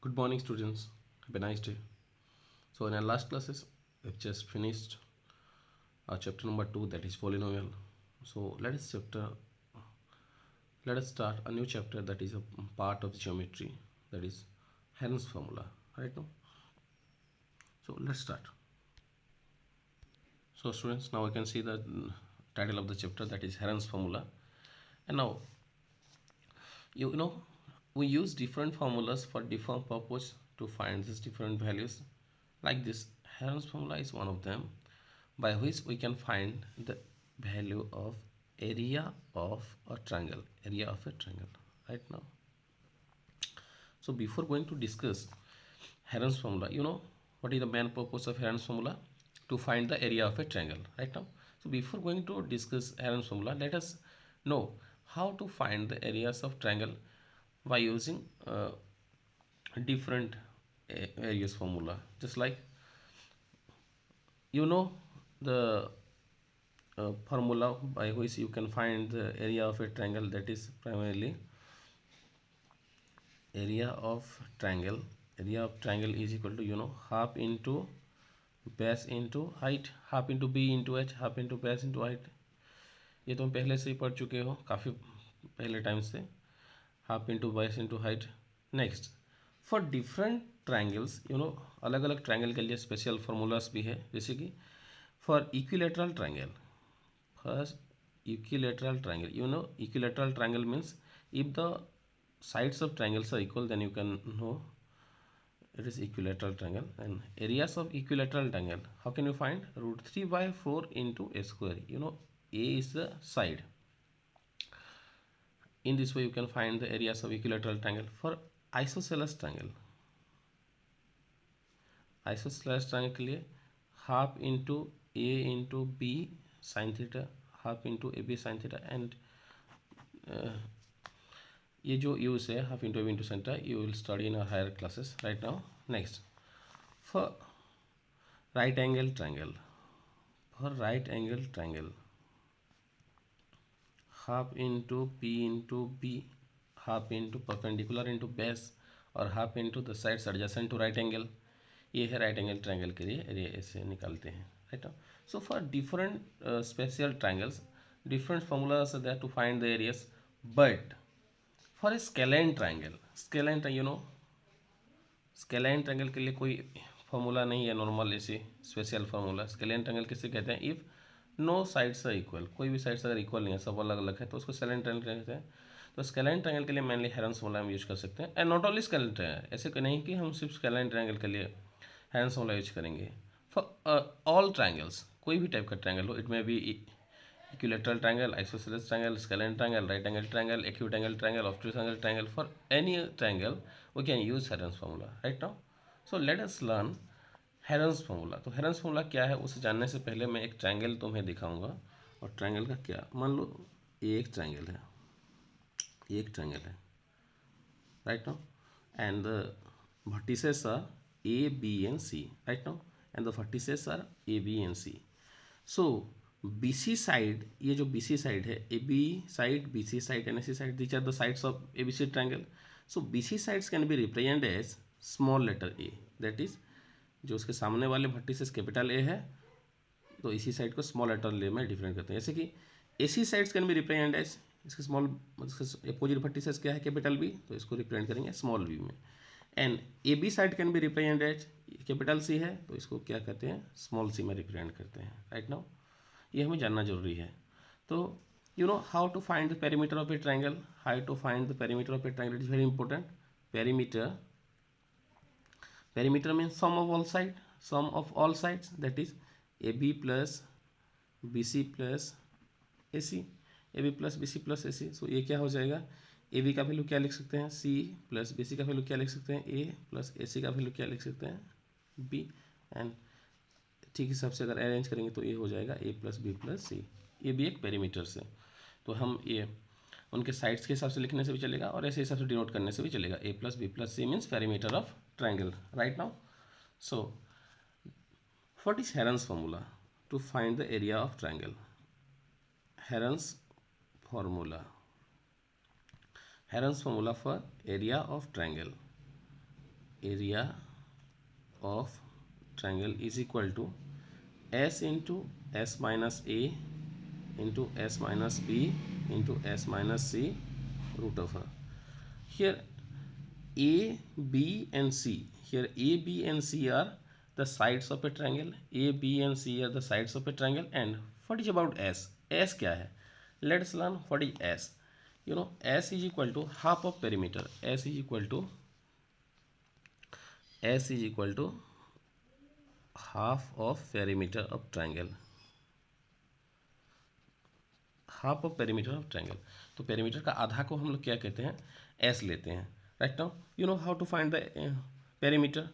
Good morning, students. Have a nice day. So, in our last classes, we've just finished chapter number 2, that is polynomial. So, let us start a new chapter that is a part of geometry, that is Heron's formula. Right now, so let's start. So, students, now you can see the title of the chapter, that is Heron's formula. And now, you know, we use different formulas for different purpose to find these different values. Like this, Heron's formula is one of them, by which we can find the value of area of a triangle, right now. So before going to discuss Heron's formula, what is the main purpose of Heron's formula? To find the area of a triangle, right now. So before going to discuss Heron's formula, let us know how to find the areas of triangle by using different areas formula. Just like you know the formula by which you can find the area of a triangle, that is primarily area of triangle is equal to half into base into height, half into b into h, half into base into height. ये तुम पहले से ही पढ़ चुके हो काफ़ी पहले time से. Half into base into height. Next, for different triangles अलग अलग ट्राइंगल के लिए स्पेशल फार्मूलास भी है. जैसे कि for equilateral triangle, first equilateral triangle, equilateral triangle means if the sides of triangles are equal, then you can know it is equilateral triangle. And areas of equilateral triangle, how can you find? Root 3 by 4 into a square. A is the side. In this way you can find the areas of equilateral triangle. For isosceles triangle, के लिए half into A into B sine theta, half into A B sine theta. And ये जो use है half into A B into sine theta, you will study in our higher classes right now. Next, for right angle triangle, half into P into B, half into perpendicular into base, और half into the sides adjacent to right angle. ये है right angle triangle के लिए area, ऐसे निकालते हैं right. So for different special triangles, different formulas are there to find the areas. But for a scalene triangle, scalene triangle के लिए कोई फॉर्मूला नहीं है नॉर्मल ऐसे स्पेशल फार्मूला. स्केलाइन ट्राइंगल किसे कहते हैं? If no sides are equal, कोई भी साइड्स अगर इक्वल नहीं है, सब अलग अलग है, तो उसको स्केलाइन ट्राइंगल कहते हैं. तो स्केलाइन ट्राइंगल के लिए मेनली हेरन्स फॉर्मूला हम यूज कर सकते हैं. एंड नॉट ओनली स्केलाइन ट्राइंगल, ऐसे नहीं कि हम सिर्फ स्केलाइन ट्राइंगल के लिए हेरन्स फॉर्मूला यूज करेंगे. फॉर ऑल ट्राइंगल्स, कोई भी टाइप का ट्राइंगल हो, it may be equilateral triangle, isosceles triangle, scalene triangle, right angle triangle, acute angle triangle, obtuse angle triangle, for any triangle we can use Heron's formula right now. So let us learn Heron's formula. तो Heron's formula क्या है उसे जानने से पहले मैं एक triangle तुम्हें दिखाऊंगा. और ट्रायंगल का क्या, मान लो ये एक ट्रायंगल है, right now, and the vertices are a, b and c right now, and the vertices are a, b and c. So BC side, ये जो BC side है, AB side, BC side and AC side, these are the sides of ABC triangle. So BC sides can be represented as small letter a, that is जो उसके सामने वाले vertices capital A है, तो इसी side को small letter ए में different करते हैं. जैसे कि AC sides can be represent as, इसके स्मॉल अपोजिट vertices क्या है? कैपिटल B, तो इसको रिप्रेजेंट करेंगे स्मॉल b में. And AB side can be represent as, capital C है, तो इसको क्या कहते हैं? स्मॉल c में रिप्रेजेंट करते हैं राइट नाउ. ये हमें जानना जरूरी है. तो how to find the perimeter of a triangle, how to find the perimeter of a triangle is very important. Perimeter means sum of all sides, that is AB plus BC plus AC, AB plus BC plus AC. So ये क्या हो जाएगा? AB का value क्या लिख सकते हैं? C plus BC का वैल्यू क्या लिख सकते हैं? A प्लस AC का वैल्यू क्या लिख सकते हैं? B. एंड ठीक हिसाब से अगर अरेंज करेंगे तो ये हो जाएगा a प्लस बी प्लस सी. ये भी एक पेरीमीटर से, तो हम ये उनके साइड्स के हिसाब से लिखने से भी चलेगा और ऐसे हिसाब से डिनोट करने से भी चलेगा. a plus B plus C means perimeter of triangle right now. So what is Heron's formula to find the area of triangle? Heron's formula for area of triangle. area of triangle is equal to s into s minus a into s minus b into s minus c root over. Here a, b and c. Here a, b and c are the sides of a triangle. A, b and c are the sides of a triangle. And what is about s? S क्या है? Let's learn what is s. You know, s is equal to half of perimeter. S is equal to half of perimeter of triangle. Half of perimeter of triangle. तो perimeter का आधा को हम लोग क्या कहते हैं? एस लेते हैं. Right now you know how to find the perimeter.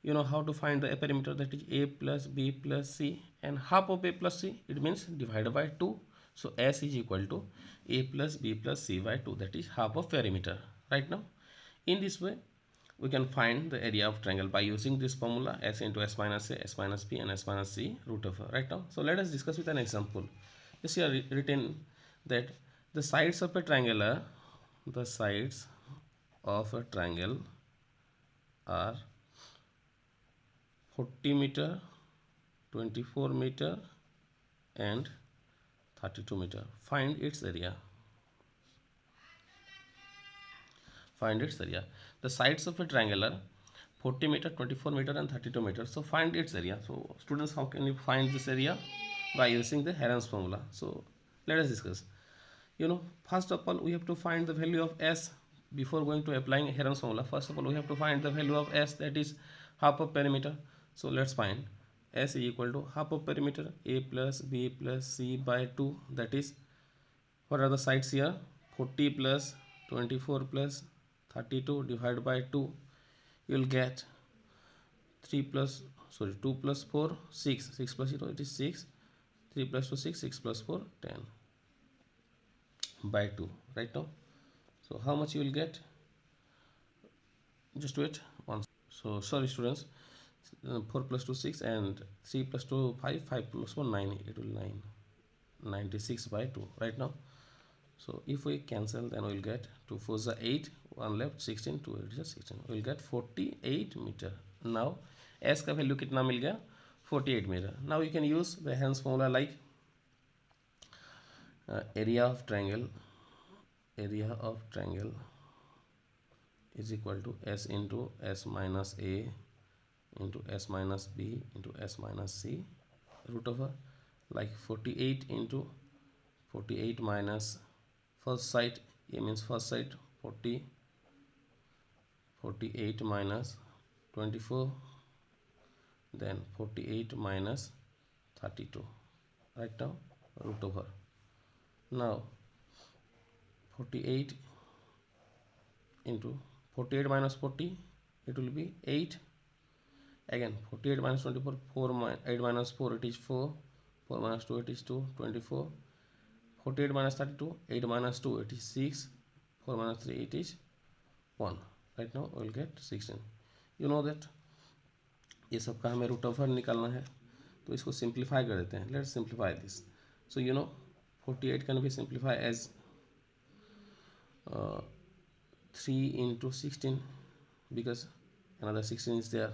You know how to find the perimeter, that is a plus b plus c, and half of a plus c, it means divided by 2. So s is equal to a plus b plus c by 2, that is half of perimeter. Right now in this way we can find the area of triangle by using this formula, s into s minus a, s minus b and s minus c root over. Right now, so let us discuss with an example. This here written that the sides of a triangle are, the sides of a triangle are 40 meter, 24 meter and 32 meter. Find its area. Find its area. The sides of a triangle are 40 meter, 24 meter and 32 meter. So find its area. So students, how can you find this area? By using the Heron's formula. So let us discuss. You know, first of all we have to find the value of s before going to applying Heron's formula. First of all we have to find the value of s, that is half of perimeter. So let's find s is equal to half of perimeter, a plus b plus c by 2, that is, what are the sides here? 40 plus 24 plus 32 divided by 2, you will get 2 plus 4 6, 6 plus 0 it is 6, 3 plus 2 6, 6 plus 4 10 by 2. Right now, so how much you will get? Just wait once. So sorry students, 4 plus 2 6 and 3 plus 2 5, 5 plus 1 9, it will 9, 96 by 2. Right now, so if we cancel, then we will get 2 4 is 8, 1 left 16, 2 8 is 16, we will get 48 meter. Now s का value कितना मिल गया? 48 meter. Now you can use the Heron's formula like area of triangle is equal to s into s minus a into s minus b into s minus c root over, like 48 into 48 minus first side, a means first side, 40, 48 minus 24, then 48 minus 32. Right now, root over. Now 48 into 48 minus 40, it will be 8. Again 48 minus 24, 8 minus 4, it is 4, 4 minus 2, it is 2, 24. 48 minus 32, 8 minus 2, it is 6, 4 minus 3, it is 1. Right now we will get 16. You know that ये सब का हमें root over निकालना है, तो इसको simplify कर देते हैं. Let's simplify this. So you know 48 can be simplify as 3 into 16 because another 16 is there.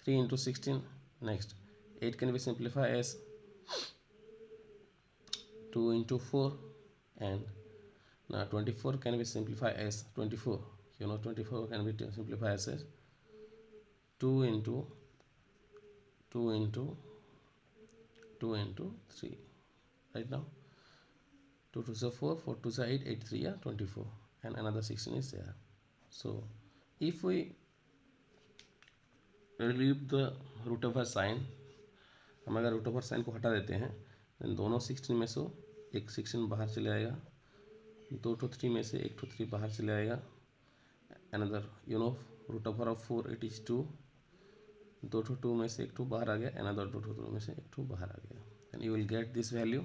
3 into 16. Next 8 can be simplified as 2 into 4, and now 24 can be simplified as 24. You know 24 can be simplified as 2 into 2 into 2 into 3. Right now 2 to the 4, 4 to the 8, 8 3 are 24, and another 16 is there. So if we relieve the root over sign, हम अगर root over sign को हटा देते हैं, then दोनों 16 में से एक 16 बाहर चले आएगा, 2 to 3 में से 1 to 3 बाहर चले आएगा, another you know root over of 4 it is 2, 2 to 2 में से 1 to बाहर आ गया, another 2 to 2 में से 1 to बाहर आ गया, and you will get this value.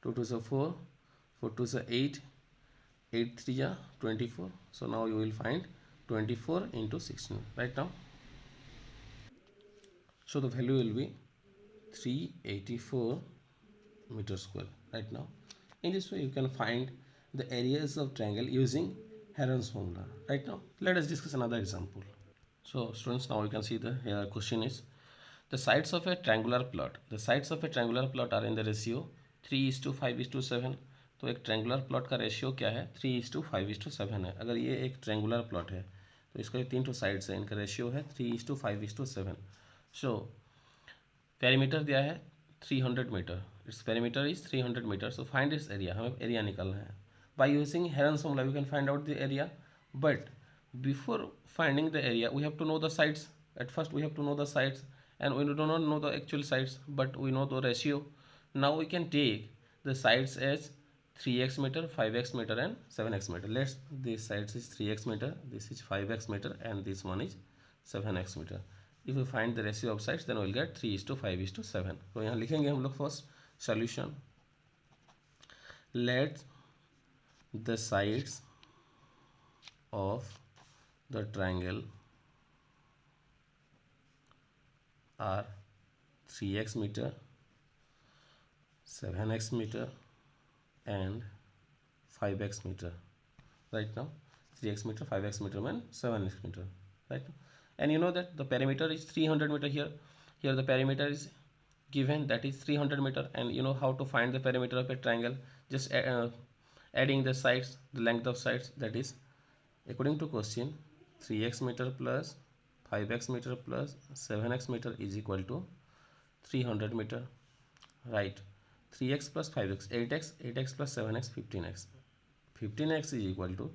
2 to the 4, 4 to the 8, 8 3 are 24. So now you will find 24 into 16. Right now, so the value will be 384 meter square. Right now, in this way you can find the areas of triangle using Heron's formula. Right now, let us discuss another example. So students, now you can see the here question is the sides of a triangular plot. The sides of a triangular plot are in the ratio 3:5:7. तो एक triangular plot का ratio क्या है? 3:5:7 है. अगर ये एक triangular plot है तो इसका तीन ठो साइड्स है, इनका रेशियो है 3:5:7. सो पेरीमीटर दिया है 300 metre. It's perimeter is 300 metre. So find its area. हमें एरिया निकालना है. By using Heron's formula we can find out the area. But before finding the area we have to know the sides. At first we have to know the sides, and we do not know the actual sides, but we know the ratio. Now we can take the sides as 3x meter, 5x meter and 7x meter. Let's this sides is 3x meter, this is 5x meter and this one is 7x meter. If we find the ratio of sides then we will get 3:5:7. तो यहाँ लिखेंगे हम लोग first solution. Let the sides of the triangle are 3x meter, 7x meter and 5x meter. Right now 3x meter, 5x meter and 7x meter. Right now, and you know that the perimeter is 300 meter here. Here the perimeter is given, that is 300 meter, and you know how to find the perimeter of a triangle. Just adding the sides, the length of sides, that is according to question 3x meter plus 5x meter plus 7x meter is equal to 300 meter. Right, 3x plus 5x 8x, 8x plus 7x 15x. 15x is equal to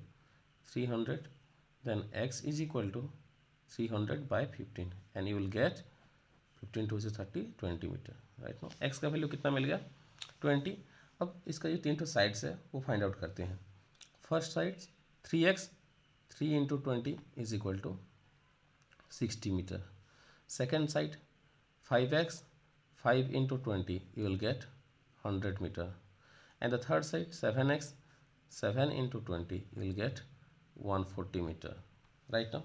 300, then x is equal to 300 by 15 and you will get 15 to 30, 20 metre. Right now x का value कितना मिल गया? 20. अब इसका जो तीन sides है वो फाइंड आउट करते हैं. First side 3x, 3 into 20 is equal to 60 meter. Second side 5x, 5 into 20 you will get 100 meter. And the third side 7x, 7 into 20 you will get 140 meter. Right now,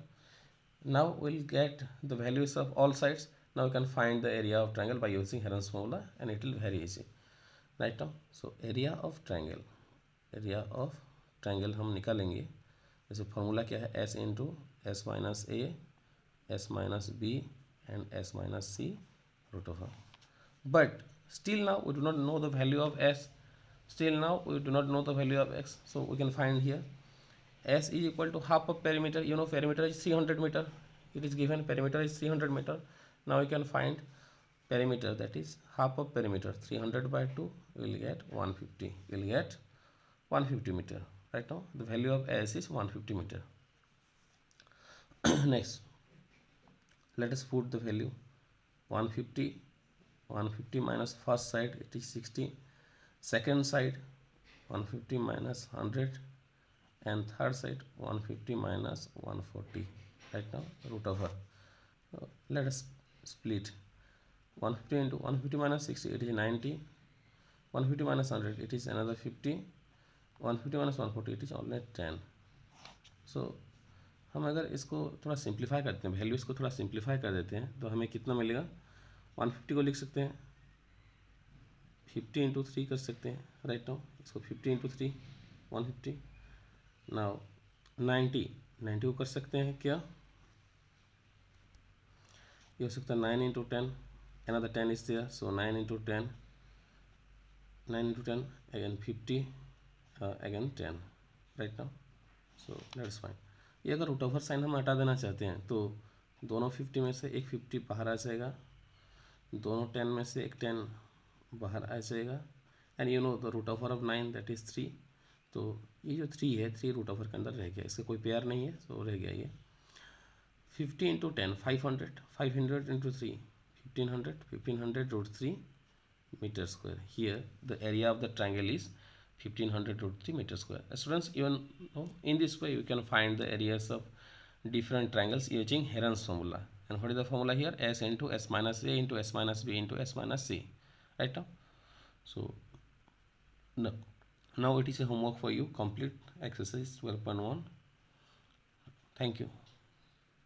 now we'll get the values of all sides. Now we can find the area of triangle by using Heron's formula and it will be very easy. Right now, so area of triangle हम निकालेंगे. जैसे formula क्या है? s into s minus a, s minus b and s minus c root over. But still now we do not know the value of s. Still now we do not know the value of x. So we can find here s is equal to half of perimeter. You know perimeter is 300 meter. It is given perimeter is 300 meter. Now we can find perimeter, that is half of perimeter. 300 by 2 we will get 150. We will get 150 meter. Right now the value of s is 150 meter. Next, let us put the value 150. 150 minus first side, it is 60. Second side 150 minus 100 and third side 150 minus 140. Right now root over. Let us split 150 into 150 minus 60, it is 90. 150 minus 100, it is another 50. 150 minus 140, it is only 10. So हम अगर इसको थोड़ा simplify करते हैं, values को थोड़ा simplify कर देते हैं तो हमें कितना मिलेगा? 150 को लिख सकते हैं 50 into 3 कर सकते हैं. राइट नाउ इसको 50 into 3 150. नाउ 90 को कर सकते हैं क्या? ये हो सकता है 9 into 10. Another 10 is there, so 9 into 10 again 50 again 10. Right now so that's fine. ये अगर रूट ओवर साइन हम हटा देना चाहते हैं तो दोनों 50 में से एक 50 बाहर आ जाएगा, दोनों 10 में से एक 10 बाहर आ जाएगा. And you know the root over of 9 that is 3. तो ये जो 3 है 3 रूट ओवर के अंदर रह गया, इसका कोई पेयर नहीं है, तो रह गया ये 50 into 10 500. 500 into 3 1500. 1500 root 3 meter square. Here the area of the triangle is 1500 root 3 meter square. Students, even in this way you can find the areas of different triangles using Heron's formula. And what is the formula here? S into s minus a into s minus b into s minus c. Right now, so now it is a homework for you. Complete exercise 12.1. Thank you.